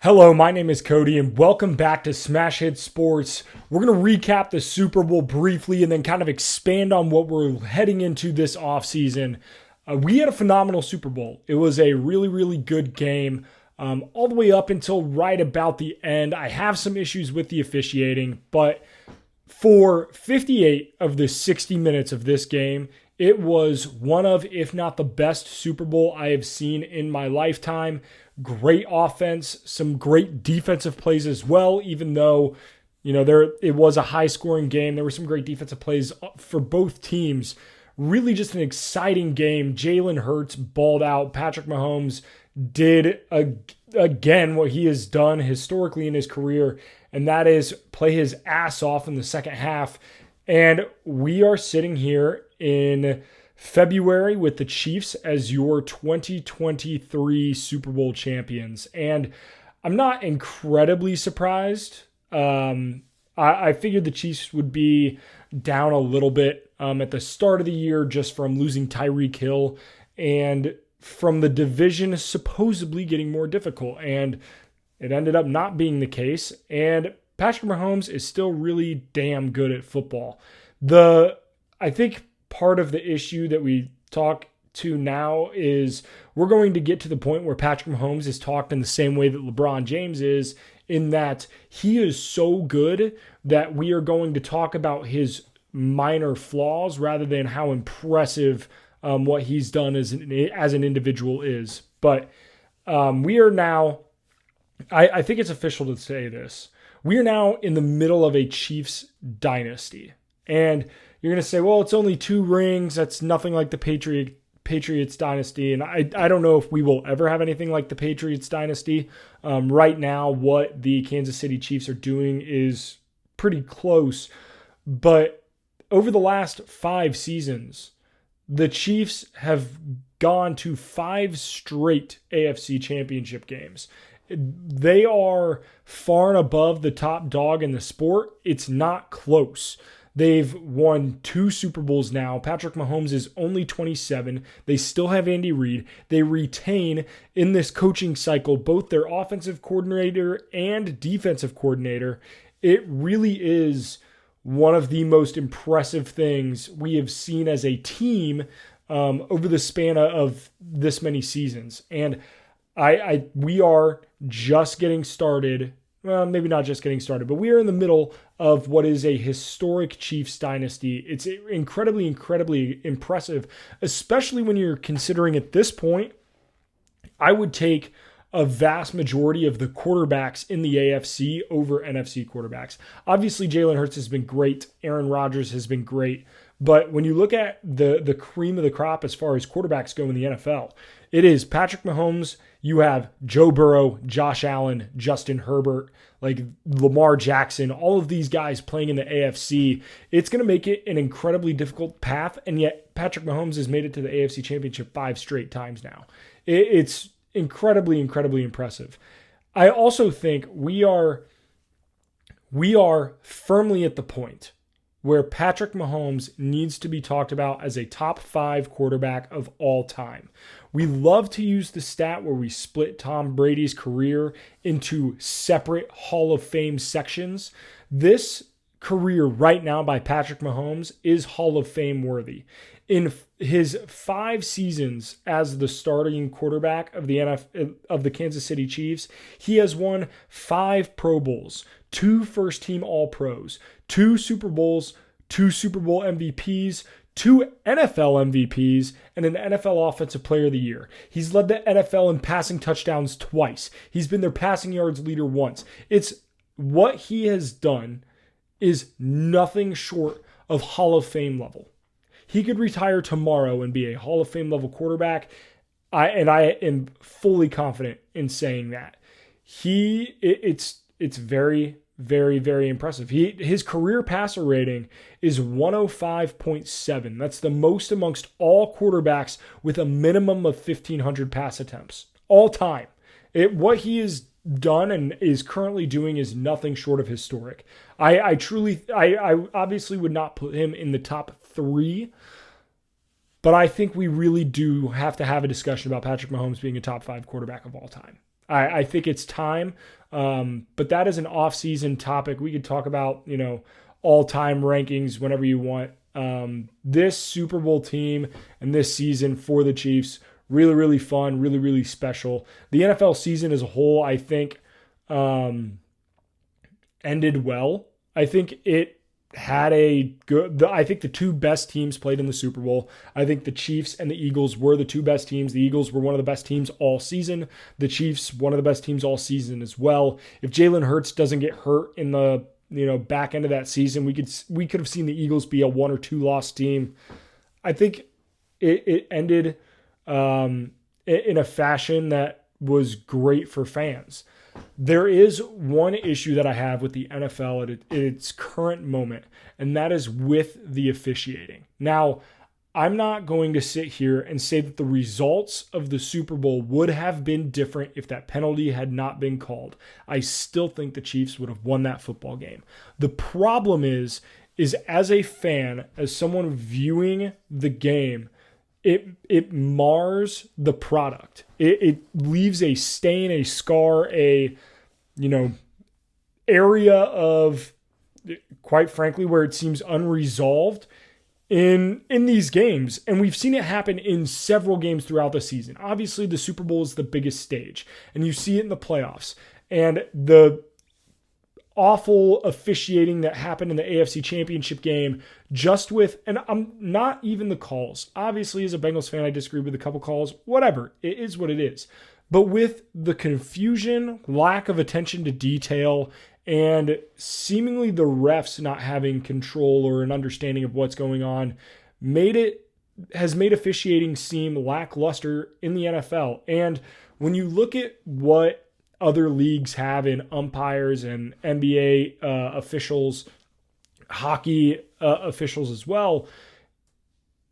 Hello, my name is Cody, and welcome back to Smash Hit Sports. We're going to recap the Super Bowl briefly and then kind of expand on what we're heading into this offseason. We had a phenomenal Super Bowl. It was a really, really good game all the way up until right about the end. I have some issues with the officiating, but for 58 of the 60 minutes of this game, it was one of, if not the best Super Bowl I have seen in my lifetime. Great offense, some great defensive plays as well, even though, it was a high scoring game. There were some great defensive plays for both teams. Really just an exciting game. Jalen Hurts balled out. Patrick Mahomes did again what he has done historically in his career, and that is play his ass off in the second half. And we are sitting here in February with the Chiefs as your 2023 Super Bowl champions. And I'm not incredibly surprised. I figured the Chiefs would be down a little bit at the start of the year just from losing Tyreek Hill and from the division supposedly getting more difficult. And it ended up not being the case. And Patrick Mahomes is still really damn good at football. I think part of the issue that we talk to now is we're going to get to the point where Patrick Mahomes is talked in the same way that LeBron James is, in that he is so good that we are going to talk about his minor flaws rather than how impressive what he's done as an individual is. But we are now, I think it's official to say this, we are now in the middle of a Chiefs dynasty. And you're going to say, well, it's only 2 rings. That's nothing like the Patriots dynasty. And I don't know if we will ever have anything like the Patriots dynasty. Right now, what the Kansas City Chiefs are doing is pretty close. But over the last 5 seasons, the Chiefs have gone to 5 straight AFC championship games. They are far and above the top dog in the sport. It's not close. They've won 2 Super Bowls now. Patrick Mahomes is only 27. They still have Andy Reid. They retain in this coaching cycle both their offensive coordinator and defensive coordinator. It really is one of the most impressive things we have seen as a team over the span of this many seasons. And we are just getting started. Well, maybe not just getting started, but we are in the middle of what is a historic Chiefs dynasty. It's incredibly, incredibly impressive, especially when you're considering at this point, I would take a vast majority of the quarterbacks in the AFC over NFC quarterbacks. Obviously, Jalen Hurts has been great. Aaron Rodgers has been great. But when you look at the cream of the crop as far as quarterbacks go in the NFL, it is Patrick Mahomes. You have Joe Burrow, Josh Allen, Justin Herbert, like Lamar Jackson, all of these guys playing in the AFC. It's going to make it an incredibly difficult path, and yet Patrick Mahomes has made it to the AFC Championship 5 straight times now. It's incredibly, incredibly impressive. I also think we are firmly at the point where Patrick Mahomes needs to be talked about as a top 5 quarterback of all time. We love to use the stat where we split Tom Brady's career into separate Hall of Fame sections. This career right now by Patrick Mahomes is Hall of Fame worthy. In his 5 seasons as the starting quarterback of the Kansas City Chiefs, he has won 5 Pro Bowls, 2 first-team All-Pros, 2 Super Bowls, 2 Super Bowl MVPs, 2 NFL MVPs, and an NFL Offensive Player of the Year. He's led the NFL in passing touchdowns twice. He's been their passing yards leader once. It's what he has done is nothing short of Hall of Fame level. He could retire tomorrow and be a Hall of Fame level quarterback. I am fully confident in saying that. It's very, very, very impressive. His career passer rating is 105.7. That's the most amongst all quarterbacks with a minimum of 1,500 pass attempts all time. What he has done and is currently doing is nothing short of historic. I obviously would not put him in the top 3, but I think we really do have to have a discussion about Patrick Mahomes being a top 5 quarterback of all time. I think it's time. But that is an off-season topic. We could talk about, all-time rankings whenever you want. This Super Bowl team and this season for the Chiefs, really, really fun, really, really special. The NFL season as a whole, I think, ended well. I think it had I think the two best teams played in the Super Bowl. I think the Chiefs and the Eagles were the two best teams. The Eagles were one of the best teams all season. The Chiefs, one of the best teams all season as well. If Jalen Hurts doesn't get hurt in the back end of that season, we could have seen the Eagles be a 1 or 2 loss team. I think it ended in a fashion that was great for fans. There is one issue that I have with the NFL at its current moment, and that is with the officiating. Now, I'm not going to sit here and say that the results of the Super Bowl would have been different if that penalty had not been called. I still think the Chiefs would have won that football game. The problem is as a fan, as someone viewing the game, it mars the product. It leaves a stain, a scar, area of, quite frankly, where it seems unresolved in these games. And we've seen it happen in several games throughout the season. Obviously, the Super Bowl is the biggest stage, and you see it in the playoffs. And the awful officiating that happened in the AFC Championship game, and I'm not even the calls. Obviously, as a Bengals fan, I disagree with a couple calls. Whatever. It is what it is. But with the confusion, lack of attention to detail, and seemingly the refs not having control or an understanding of what's going on, has made officiating seem lackluster in the NFL. And when you look at what other leagues have in umpires and NBA officials, hockey officials as well,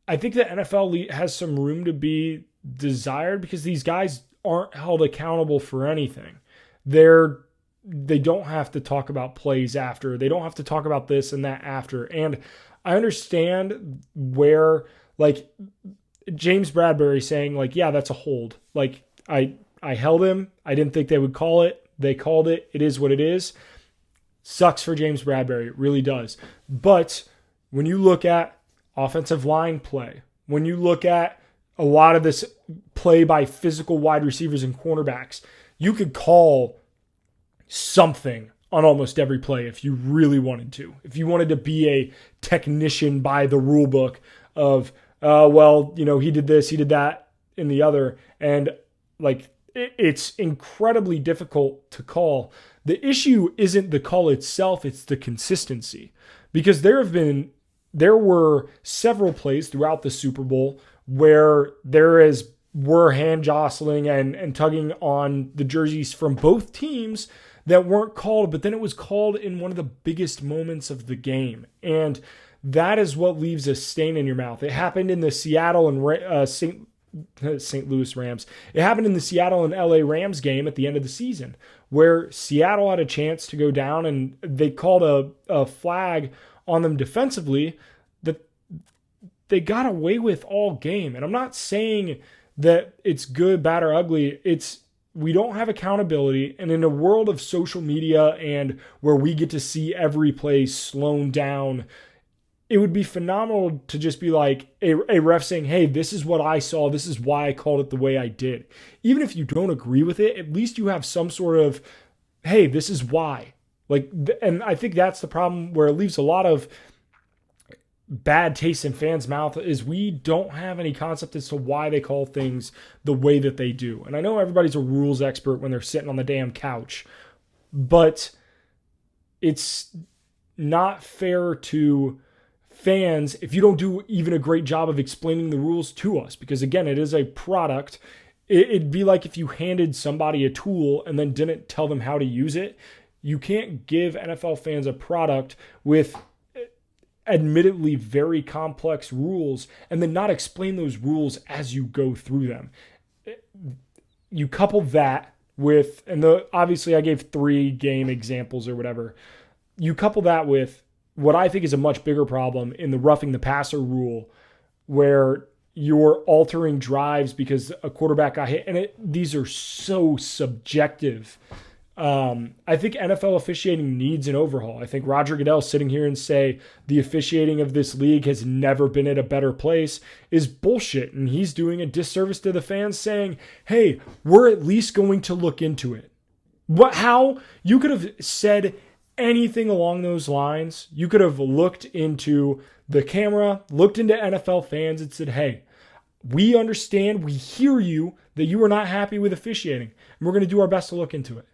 I think the NFL has some room to be desired because these guys aren't held accountable for anything. They don't have to talk about plays after. They don't have to talk about this and that after. And I understand where, like, James Bradbury saying, like, yeah, that's a hold. Like, I held him. I didn't think they would call it. They called it. It is what it is. Sucks for James Bradbury. It really does. But when you look at offensive line play, when you look at a lot of this play by physical wide receivers and cornerbacks, you could call something on almost every play if you really wanted to. If you wanted to be a technician by the rule book of, he did this, he did that, and the other. And, like, it's incredibly difficult to call. The issue isn't the call itself, it's the consistency. Because there were several plays throughout the Super Bowl where were hand jostling and tugging on the jerseys from both teams that weren't called, but then it was called in one of the biggest moments of the game. And that is what leaves a stain in your mouth. It happened in the Seattle and St. Louis Rams. It happened in the Seattle and LA Rams game at the end of the season where Seattle had a chance to go down and they called a flag on them defensively that they got away with all game. And I'm not saying that it's good, bad, or ugly. We don't have accountability. And in a world of social media and where we get to see every play slowed down, it would be phenomenal to just be like a ref saying, hey, this is what I saw. This is why I called it the way I did. Even if you don't agree with it, at least you have some sort of, hey, this is why. And I think that's the problem where it leaves a lot of bad taste in fans' mouth is we don't have any concept as to why they call things the way that they do. And I know everybody's a rules expert when they're sitting on the damn couch, but it's not fair to fans if you don't do even a great job of explaining the rules to us, because again, it is a product. It'd be like if you handed somebody a tool and then didn't tell them how to use it. You can't give NFL fans a product with admittedly very complex rules and then not explain those rules as you go through them. You couple that with, obviously I gave 3 game examples or whatever. You couple that with what I think is a much bigger problem in the roughing the passer rule, where you're altering drives because a quarterback got hit. And these are so subjective. I think NFL officiating needs an overhaul. I think Roger Goodell sitting here and say the officiating of this league has never been at a better place is bullshit. And he's doing a disservice to the fans saying, hey, we're at least going to look into it. How you could have said anything along those lines. You could have looked into the camera, looked into NFL fans and said, hey, we understand, we hear you that you are not happy with officiating, and we're going to do our best to look into it.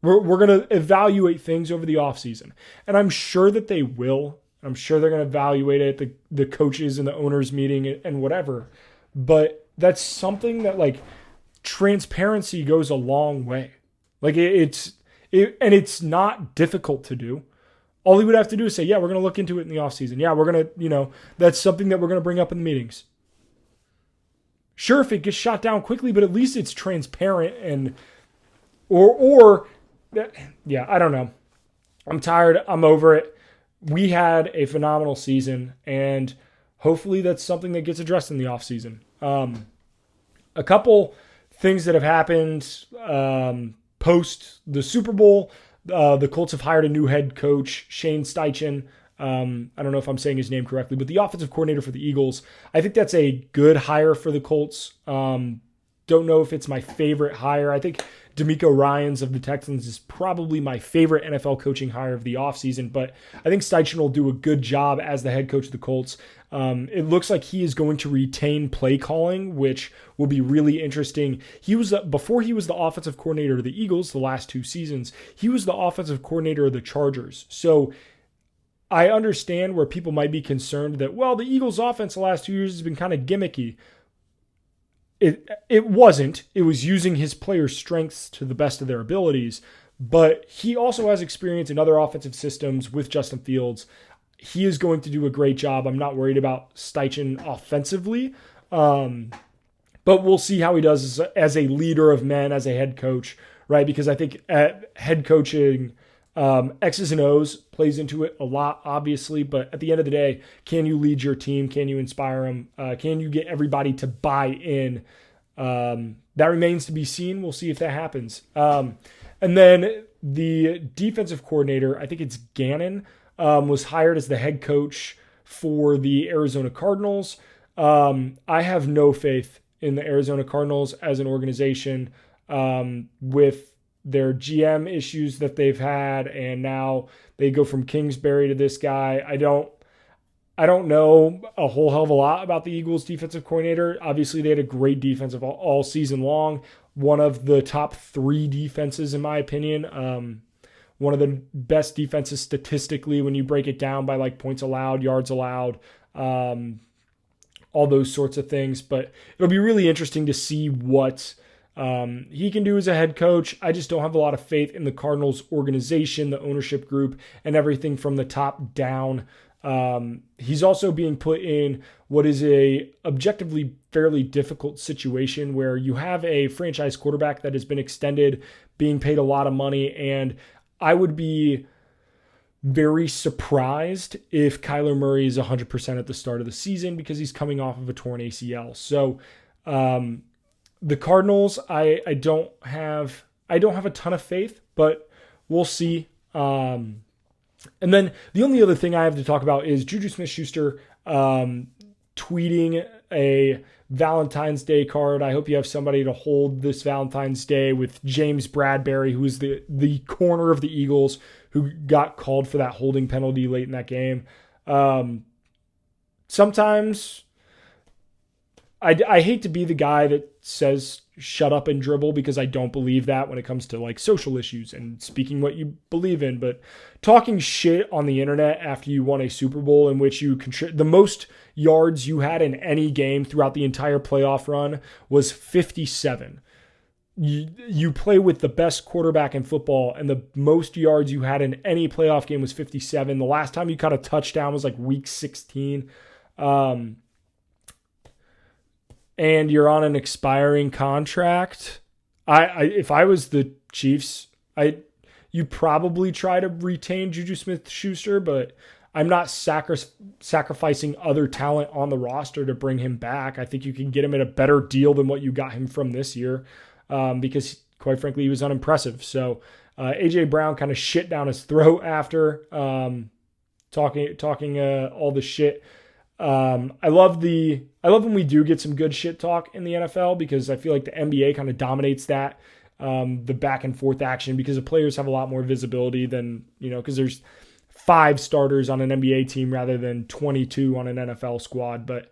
We're going to evaluate things over the offseason. And I'm sure that they will. I'm sure they're going to evaluate it at the coaches and the owners meeting and whatever. But that's something that, like, transparency goes a long way. Like, and it's not difficult to do. All he would have to do is say, yeah, we're going to look into it in the offseason. Yeah, we're going to, that's something that we're going to bring up in the meetings. Sure, if it gets shot down quickly, but at least it's transparent and, yeah, I don't know. I'm tired. I'm over it. We had a phenomenal season, and hopefully that's something that gets addressed in the offseason. A couple things that have happened post the Super Bowl. The Colts have hired a new head coach, Shane Steichen. I don't know if I'm saying his name correctly, but the offensive coordinator for the Eagles. I think that's a good hire for the Colts. Don't know if it's my favorite hire. I think DeMeco Ryans of the Texans is probably my favorite NFL coaching hire of the offseason, but I think Steichen will do a good job as the head coach of the Colts. It looks like he is going to retain play calling, which will be really interesting. Before he was the offensive coordinator of the Eagles the last 2 seasons, he was the offensive coordinator of the Chargers. So I understand where people might be concerned that, well, the Eagles offense the last 2 years has been kind of gimmicky. It wasn't. It was using his players' strengths to the best of their abilities. But he also has experience in other offensive systems with Justin Fields. He is going to do a great job. I'm not worried about Steichen offensively. But we'll see how he does as a leader of men, as a head coach, right? Because I think head coaching, X's and O's plays into it a lot, obviously. But at the end of the day, can you lead your team? Can you inspire them? Can you get everybody to buy in? That remains to be seen. We'll see if that happens. And then the defensive coordinator, I think it's Gannon, was hired as the head coach for the Arizona Cardinals. I have no faith in the Arizona Cardinals as an organization with their GM issues that they've had, and now they go from Kingsbury to this guy. I don't know a whole hell of a lot about the Eagles defensive coordinator. Obviously, they had a great defense all season long. One of the top 3 defenses, in my opinion. One of the best defenses statistically when you break it down by like points allowed, yards allowed, all those sorts of things. But it'll be really interesting to see what he can do as a head coach. I just don't have a lot of faith in the Cardinals organization, the ownership group, and everything from the top down. He's also being put in what is a objectively fairly difficult situation where you have a franchise quarterback that has been extended, being paid a lot of money, and I would be very surprised if Kyler Murray is 100% at the start of the season because he's coming off of a torn ACL. So the Cardinals, I don't have a ton of faith, but we'll see. And then the only other thing I have to talk about is Juju Smith-Schuster tweeting a Valentine's Day card. I hope you have somebody to hold this Valentine's Day with James Bradbury, who is the corner of the Eagles who got called for that holding penalty late in that game. Sometimes I hate to be the guy that says shut up and dribble because I don't believe that when it comes to like social issues and speaking what you believe in, but talking shit on the internet after you won a Super Bowl in which you the most yards you had in any game throughout the entire playoff run was 57. You play with the best quarterback in football, and the most yards you had in any playoff game was 57. The last time you caught a touchdown was like week 16. And you're on an expiring contract. If I was the Chiefs, you probably try to retain Juju Smith-Schuster, but I'm not sacrificing other talent on the roster to bring him back. I think you can get him at a better deal than what you got him from this year, because quite frankly, he was unimpressive. So A.J. Brown kind of shit down his throat after talking all the shit. I love when we do get some good shit talk in the NFL, because I feel like the NBA kind of dominates that, the back and forth action, because the players have a lot more visibility than, because there's 5 starters on an NBA team rather than 22 on an NFL squad. But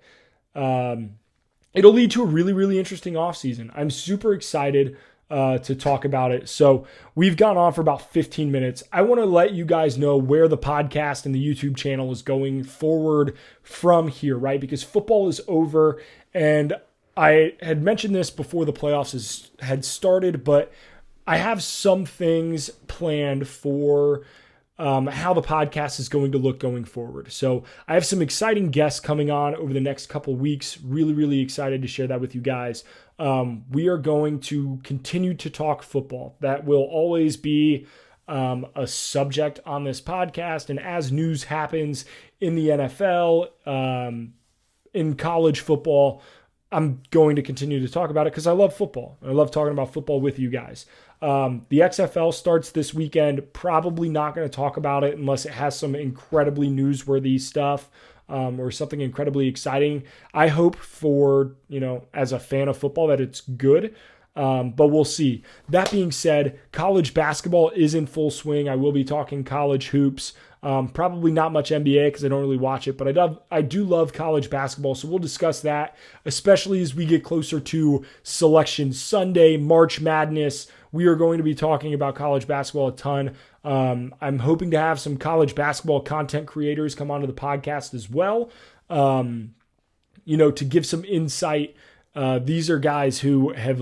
it'll lead to a really, really interesting offseason. I'm super excited to talk about it. So we've gone on for about 15 minutes. I want to let you guys know where the podcast and the YouTube channel is going forward from here, right? Because football is over, and I had mentioned this before the playoffs had started, but I have some things planned for how the podcast is going to look going forward. So I have some exciting guests coming on over the next couple weeks. Really, really excited to share that with you guys. We are going to continue to talk football. That will always be a subject on this podcast. And as news happens in the NFL, in college football, I'm going to continue to talk about it because I love football. I love talking about football with you guys. The XFL starts this weekend. Probably not going to talk about it unless it has some incredibly newsworthy stuff or something incredibly exciting. I hope for, as a fan of football, that it's good. But we'll see. That being said, college basketball is in full swing. I will be talking college hoops. Probably not much NBA because I don't really watch it, but I do love college basketball. So we'll discuss that, especially as we get closer to Selection Sunday, March Madness. We are going to be talking about college basketball a ton. I'm hoping to have some college basketball content creators come onto the podcast as well, to give some insight. These are guys who have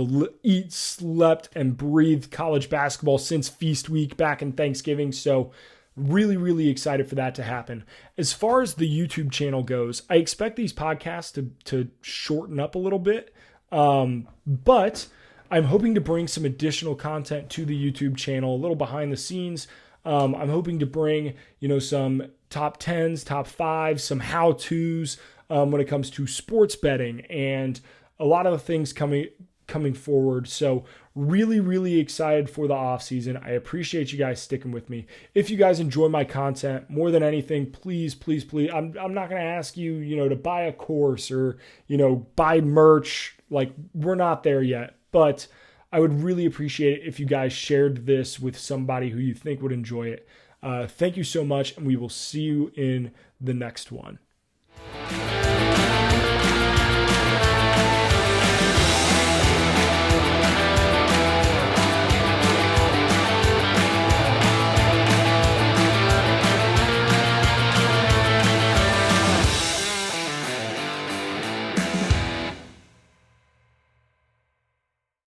slept, and breathed college basketball since Feast Week back in Thanksgiving. So really, really excited for that to happen. As far as the YouTube channel goes, I expect these podcasts to shorten up a little bit, but I'm hoping to bring some additional content to the YouTube channel, a little behind the scenes. I'm hoping to bring, some top 10s, top 5s, some how-tos when it comes to sports betting and a lot of the things coming forward. So really, really excited for the off season. I appreciate you guys sticking with me. If you guys enjoy my content, more than anything, please, please, please, I'm not going to ask you, to buy a course or, buy merch. Like, we're not there yet, but I would really appreciate it if you guys shared this with somebody who you think would enjoy it. Thank you so much, and we will see you in the next one.